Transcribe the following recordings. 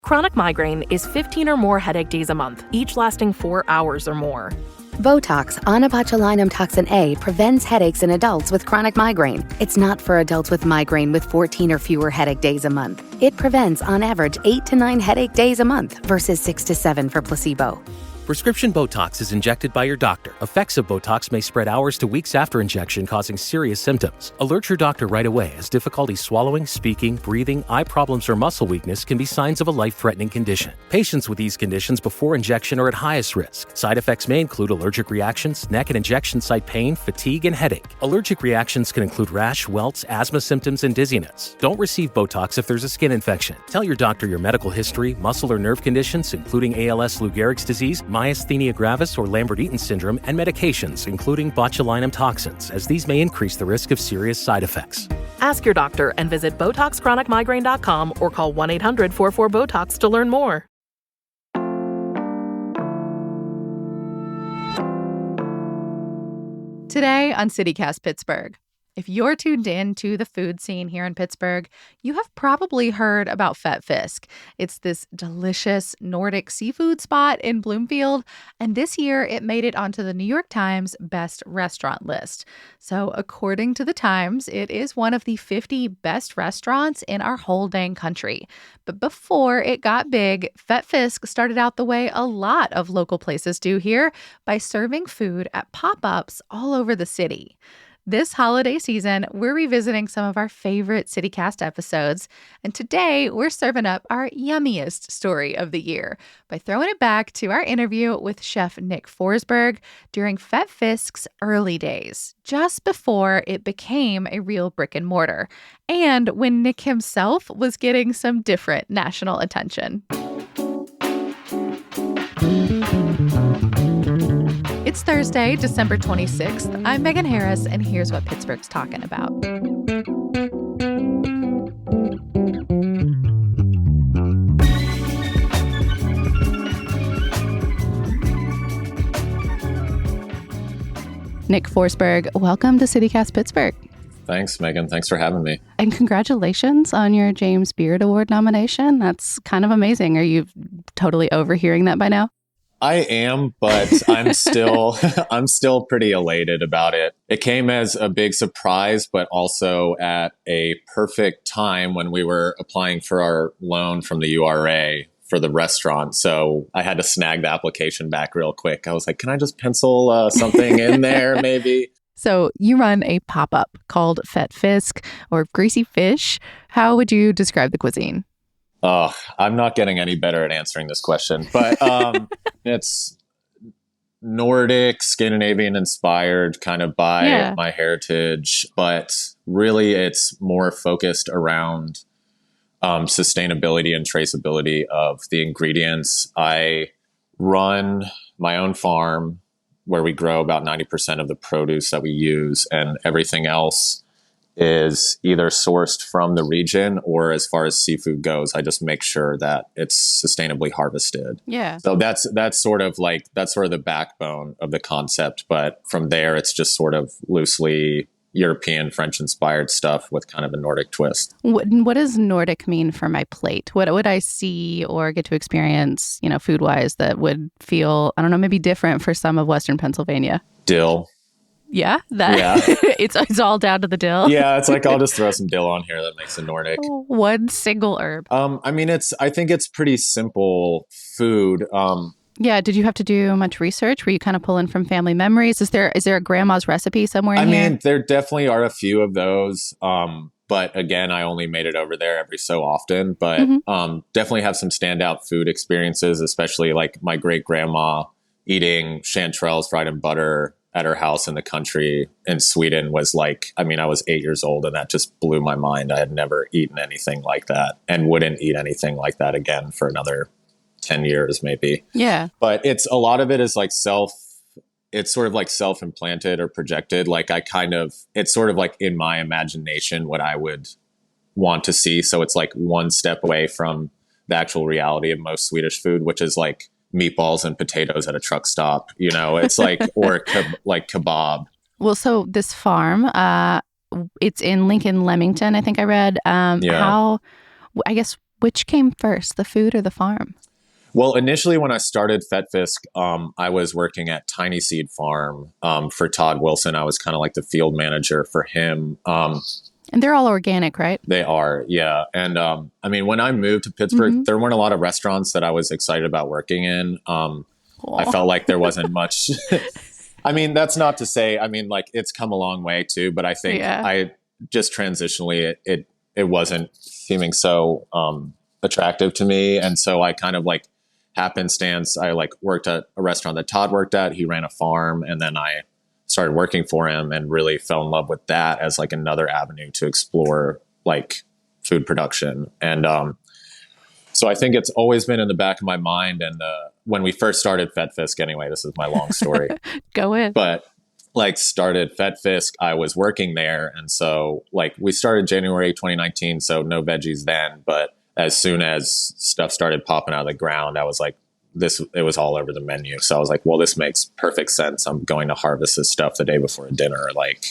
Chronic migraine is 15 or more headache days a month, each lasting 4 hours or more. Botox, onabotulinum toxin A, prevents headaches in adults with chronic migraine. It's not for adults with migraine with 14 or fewer headache days a month. It prevents, on average, 8 to 9 headache days a month versus 6 to 7 for placebo. Prescription Botox is injected by your doctor. Effects of Botox may spread hours to weeks after injection, causing serious symptoms. Alert your doctor right away, as difficulty swallowing, speaking, breathing, eye problems, or muscle weakness can be signs of a life-threatening condition. Patients with these conditions before injection are at highest risk. Side effects may include allergic reactions, neck and injection site pain, fatigue, and headache. Allergic reactions can include rash, welts, asthma symptoms, and dizziness. Don't receive Botox if there's a skin infection. Tell your doctor your medical history, muscle or nerve conditions, including ALS, Lou Gehrig's disease, myasthenia gravis or Lambert-Eaton syndrome, and medications, including botulinum toxins, as these may increase the risk of serious side effects. Ask your doctor and visit BotoxChronicMigraine.com or call 1-800-44-BOTOX to learn more. Today on CityCast Pittsburgh. If you're tuned in to the food scene here in Pittsburgh, you have probably heard about Fet-Fisk. It's this delicious Nordic seafood spot in Bloomfield, and this year it made it onto the New York Times Best Restaurant list. So according to the Times, it is one of the 50 best restaurants in our whole dang country. But before it got big, Fet-Fisk started out the way a lot of local places do here, by serving food at pop-ups all over the city. This holiday season, we're revisiting some of our favorite CityCast episodes, and today we're serving up our yummiest story of the year by throwing it back to our interview with Chef Nick Forsberg during Fet-Fisk's early days, just before it became a real brick and mortar, and when Nick himself was getting some different national attention. It's Thursday, December 26th. I'm Megan Harris, and here's what Pittsburgh's talking about. Nick Forsberg, welcome to CityCast Pittsburgh. Thanks, Megan. Thanks for having me. And congratulations on your James Beard Award nomination. That's kind of amazing. Are you totally overhearing that by now? I am, but I'm still pretty elated about it. It came as a big surprise, but also at a perfect time when we were applying for our loan from the URA for the restaurant. So I had to snag the application back real quick. I was like, can I just pencil something in there maybe? So you run a pop-up called Fet-Fisk or Greasy Fish. How would you describe the cuisine? Oh, I'm not getting any better at answering this question, but it's Nordic, Scandinavian inspired kind of by my heritage, but really it's more focused around sustainability and traceability of the ingredients. I run my own farm where we grow about 90% of the produce that we use, and everything else is either sourced from the region, or as far as seafood goes, I just make sure that it's sustainably harvested. Yeah. So that's sort of the backbone of the concept. But from there, it's just sort of loosely European, French inspired stuff with kind of a Nordic twist. What does Nordic mean for my plate? What would I see or get to experience, food wise, that would feel, I don't know, maybe different for some of Western Pennsylvania? Dill. Yeah, it's all down to the dill. Yeah, it's like I'll just throw some dill on here that makes it Nordic. One single herb. I think it's pretty simple food. Yeah, did you have to do much research? Were you kind of pulling from family memories? Is there a grandma's recipe somewhere in here? I mean, there definitely are a few of those. But again, I only made it over there every so often. But definitely have some standout food experiences, especially like my great grandma eating chanterelles fried in butter at her house in the country in Sweden was like, I was 8 years old and that just blew my mind. I had never eaten anything like that and wouldn't eat anything like that again for another 10 years maybe. Yeah. But a lot of it is like it's sort of like self-implanted or projected. Like it's sort of like in my imagination what I would want to see. So it's like one step away from the actual reality of most Swedish food, which is like meatballs and potatoes at a truck stop, it's like, or like kebab. Well, so this farm, it's in Lincoln, Leamington, I think I read. How, I guess, Which came first, the food or the farm? Well, initially when I started Fet-Fisk, I was working at Tiny Seed Farm for Todd Wilson. I was kind of like the field manager for him. And they're all organic, right? They are, yeah. And I mean, when I moved to Pittsburgh, there weren't a lot of restaurants that I was excited about working in. I felt like there wasn't much. I mean, that's not to say, I mean, like it's come a long way too, but I think I just transitionally, it wasn't seeming so attractive to me. And so I kind of like happenstance, I like worked at a restaurant that Todd worked at. He ran a farm, and then I started working for him and really fell in love with that as like another avenue to explore like food production. And so I think it's always been in the back of my mind. And when we first started Fet-Fisk, anyway, this is my long story. Go in. But like started Fet-Fisk, I was working there. And so like we started January 2019, so no veggies then. But as soon as stuff started popping out of the ground, I was like, it was all over the menu. So I was like, well, this makes perfect sense. I'm going to harvest this stuff the day before dinner. Like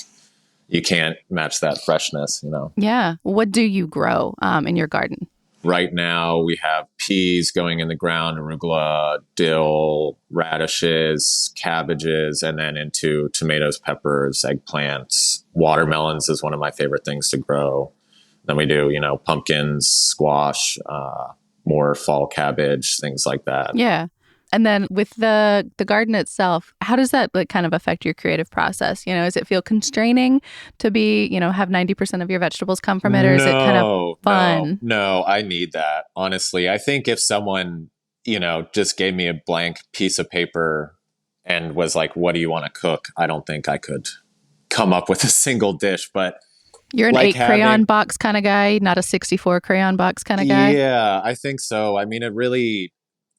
you can't match that freshness, you know? Yeah. What do you grow in your garden? Right now we have peas going in the ground, arugula, dill, radishes, cabbages, and then into tomatoes, peppers, eggplants. Watermelons is one of my favorite things to grow. Then we do, pumpkins, squash, more fall cabbage, things like that. Yeah. And then with the garden itself, how does that like kind of affect your creative process? Does it feel constraining to be, have 90% of your vegetables come from it, or is it kind of fun? No, I need that. Honestly, I think if someone, just gave me a blank piece of paper and was like, what do you want to cook? I don't think I could come up with a single dish, but you're an like 8 crayon box kind of guy, not a 64 crayon box kind of guy? Yeah, I think so. I mean,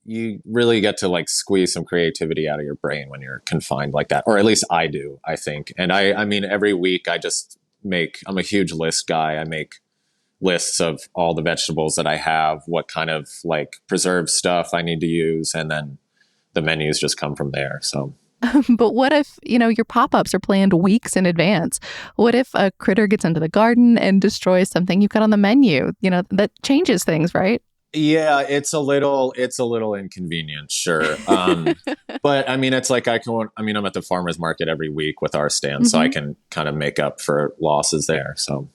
you really get to like squeeze some creativity out of your brain when you're confined like that. Or at least I do, I think. And I mean, every week I'm a huge list guy. I make lists of all the vegetables that I have, what kind of like preserved stuff I need to use. And then the menus just come from there. So. But what if, your pop-ups are planned weeks in advance? What if a critter gets into the garden and destroys something you've got on the menu? That changes things, right? Yeah, it's a little inconvenient, sure. But I mean, it's like I'm at the farmer's market every week with our stand, so I can kind of make up for losses there. So.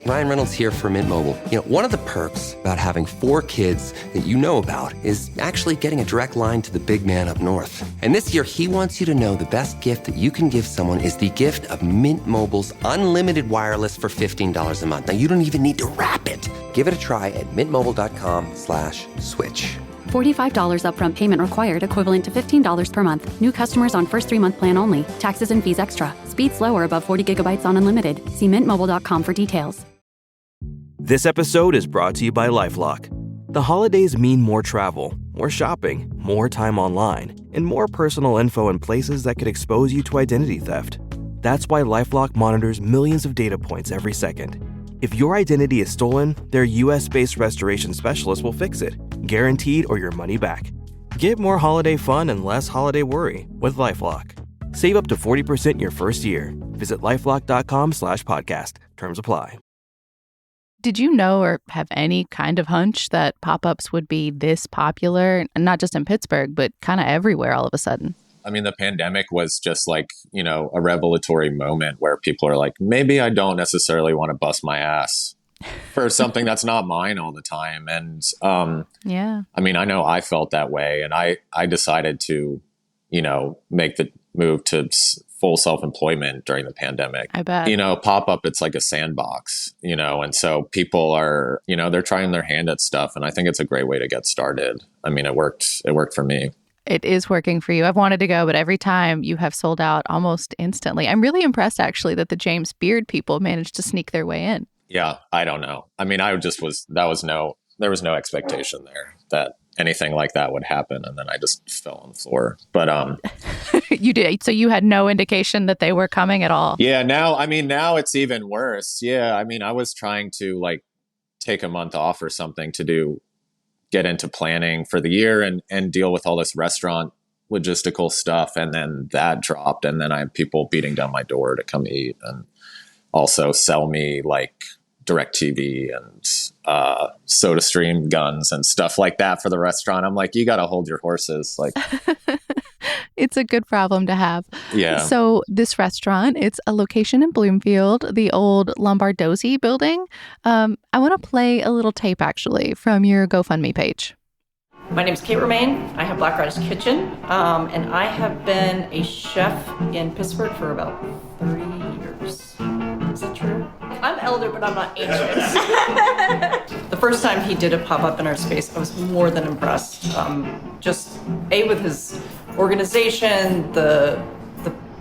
Ryan Reynolds here for Mint Mobile. One of the perks about having 4 kids that you know about is actually getting a direct line to the big man up north. And this year, he wants you to know the best gift that you can give someone is the gift of Mint Mobile's unlimited wireless for $15 a month. Now, you don't even need to wrap it. Give it a try at mintmobile.com/switch. $45 upfront payment required, equivalent to $15 per month. New customers on first 3-month plan only. Taxes and fees extra. Speed slower above 40 gigabytes on unlimited. See mintmobile.com for details. This episode is brought to you by LifeLock. The holidays mean more travel, more shopping, more time online, and more personal info in places that could expose you to identity theft. That's why LifeLock monitors millions of data points every second. If your identity is stolen, their US-based restoration specialist will fix it, guaranteed or your money back. Get more holiday fun and less holiday worry with LifeLock. Save up to 40% your first year. Visit LifeLock.com/podcast. Terms apply. Did you know or have any kind of hunch that pop-ups would be this popular, not just in Pittsburgh, but kind of everywhere all of a sudden? I mean, the pandemic was just like, a revelatory moment where people are like, maybe I don't necessarily want to bust my ass for something that's not mine all the time. And yeah, I mean, I know I felt that way, and I decided to, make the move to full self-employment during the pandemic. I bet. Pop-up, it's like a sandbox, and so people are, they're trying their hand at stuff. And I think it's a great way to get started. I mean, it worked for me. It is working for you. I've wanted to go, but every time you have sold out almost instantly. I'm really impressed, actually, that the James Beard people managed to sneak their way in. Yeah, I don't know. I mean, there was no expectation there that anything like that would happen. And then I just fell on the floor. But you did. So you had no indication that they were coming at all. Yeah. Now it's even worse. Yeah. I mean, I was trying to like take a month off or something to get into planning for the year and deal with all this restaurant logistical stuff. And then that dropped. And then I have people beating down my door to come eat and also sell me like DirecTV and SodaStream guns and stuff like that for the restaurant. I'm like, you got to hold your horses. Like, it's a good problem to have. Yeah. So this restaurant, it's a location in Bloomfield, the old Lombardozzi building. I want to play a little tape actually from your GoFundMe page. My name is Kate Romaine. I have Black Rice Kitchen, and I have been a chef in Pittsburgh for about 30 years. Is that true? I'm elder, but I'm not ancient. The first time he did a pop-up in our space, I was more than impressed. Just with his organization, the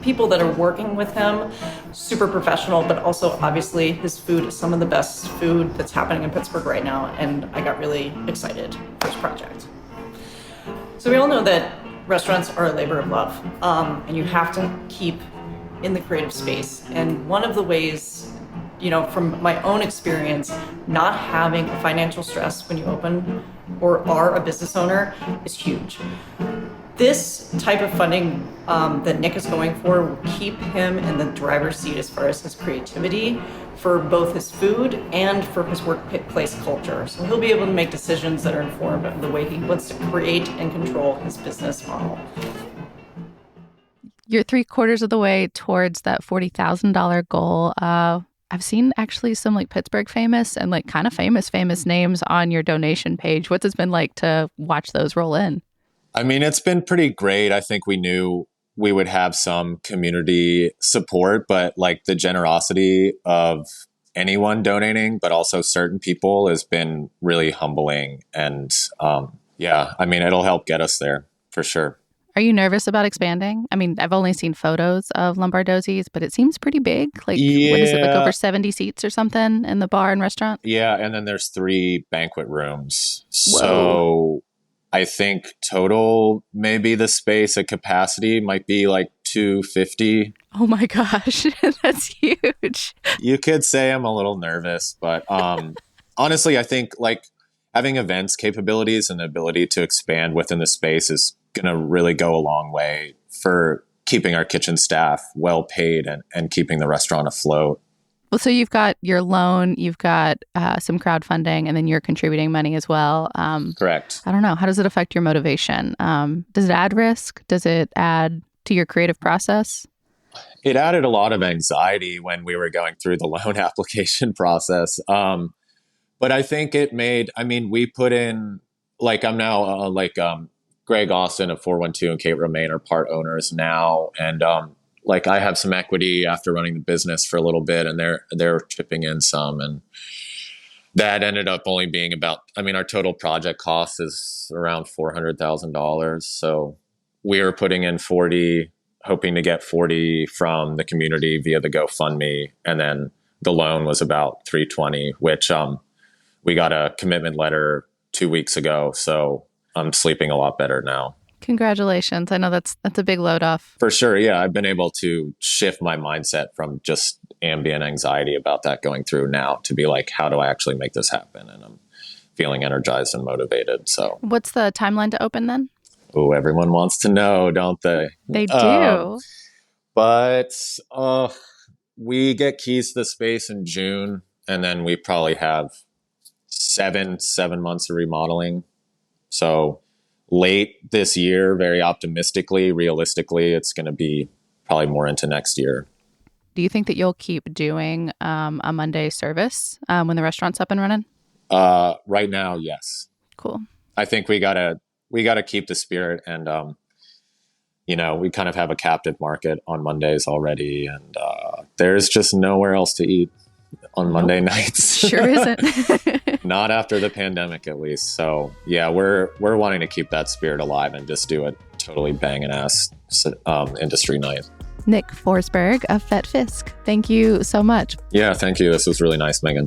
people that are working with him, super professional, but also obviously his food is some of the best food that's happening in Pittsburgh right now, and I got really excited for this project. So we all know that restaurants are a labor of love, and you have to keep in the creative space. And one of the ways, from my own experience, not having financial stress when you open or are a business owner is huge. This type of funding that Nick is going for will keep him in the driver's seat as far as his creativity for both his food and for his workplace culture. So he'll be able to make decisions that are informed of the way he wants to create and control his business model. You're 3/4 of the way towards that $40,000 goal. I've seen actually some like Pittsburgh famous and like kind of famous names on your donation page. What's it been like to watch those roll in? I mean, it's been pretty great. I think we knew we would have some community support, but like the generosity of anyone donating, but also certain people has been really humbling. And it'll help get us there for sure. Are you nervous about expanding? I mean, I've only seen photos of Lombardozzi's, but it seems pretty big. Like, What is it, like over 70 seats or something in the bar and restaurant? Yeah, and then there's 3 banquet rooms. Whoa. So I think total, maybe the space at capacity might be like 250. Oh my gosh, that's huge. You could say I'm a little nervous, but honestly, I think like having events capabilities and the ability to expand within the space is going to really go a long way for keeping our kitchen staff well paid and keeping the restaurant afloat. Well, so you've got your loan, you've got some crowdfunding, and then you're contributing money as well. Correct. I don't know. How does it affect your motivation? Does it add risk? Does it add to your creative process? It added a lot of anxiety when we were going through the loan application process. But I think we put in, like, I'm now Greg Austin of 412 and Kate Romaine are part owners now. And I have some equity after running the business for a little bit, and they're chipping in some. And that ended up only being about, our total project cost is around $400,000. So we were putting in 40, hoping to get 40 from the community via the GoFundMe. And then the loan was about 320, which we got a commitment letter 2 weeks ago. So I'm sleeping a lot better now. Congratulations. I know that's a big load off. For sure. Yeah. I've been able to shift my mindset from just ambient anxiety about that going through now to be like, how do I actually make this happen? And I'm feeling energized and motivated. So what's the timeline to open then? Oh, everyone wants to know, don't they? They do. But we get keys to the space in June, and then we probably have seven months of remodeling. So late this year, very optimistically, realistically, it's going to be probably more into next year. Do you think that you'll keep doing a Monday service when the restaurant's up and running? Right now, yes. Cool. I think we gotta keep the spirit, and we kind of have a captive market on Mondays already, and there's just nowhere else to eat on Monday nights. Sure isn't. Not after the pandemic, at least. So yeah, we're wanting to keep that spirit alive and just do a totally banging ass industry night. Nick Forsberg of Fet-Fisk, thank you so much. Yeah, thank you. This was really nice, Megan.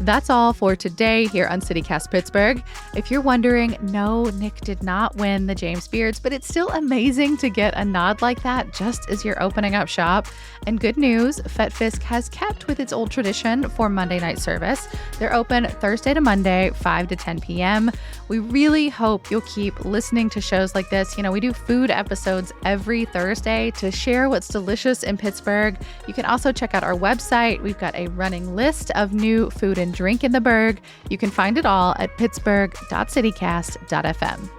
That's all for today here on CityCast Pittsburgh. If you're wondering, no, Nick did not win the James Beards, but it's still amazing to get a nod like that just as you're opening up shop. And good news, Fet-Fisk has kept with its old tradition for Monday night service. They're open Thursday to Monday, 5 to 10 p.m. We really hope you'll keep listening to shows like this. You know, we do food episodes every Thursday to share what's delicious in Pittsburgh. You can also check out our website. We've got a running list of new food and drink in the Burgh. You can find it all at pittsburgh.citycast.fm.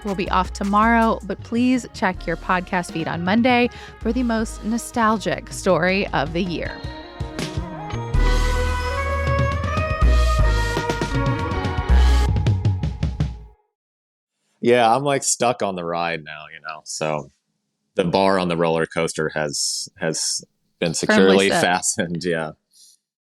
We'll be off tomorrow, but please check your podcast feed on Monday for the most nostalgic story of the year. Yeah, I'm like stuck on the ride now, so the bar on the roller coaster has been securely fastened. Yeah.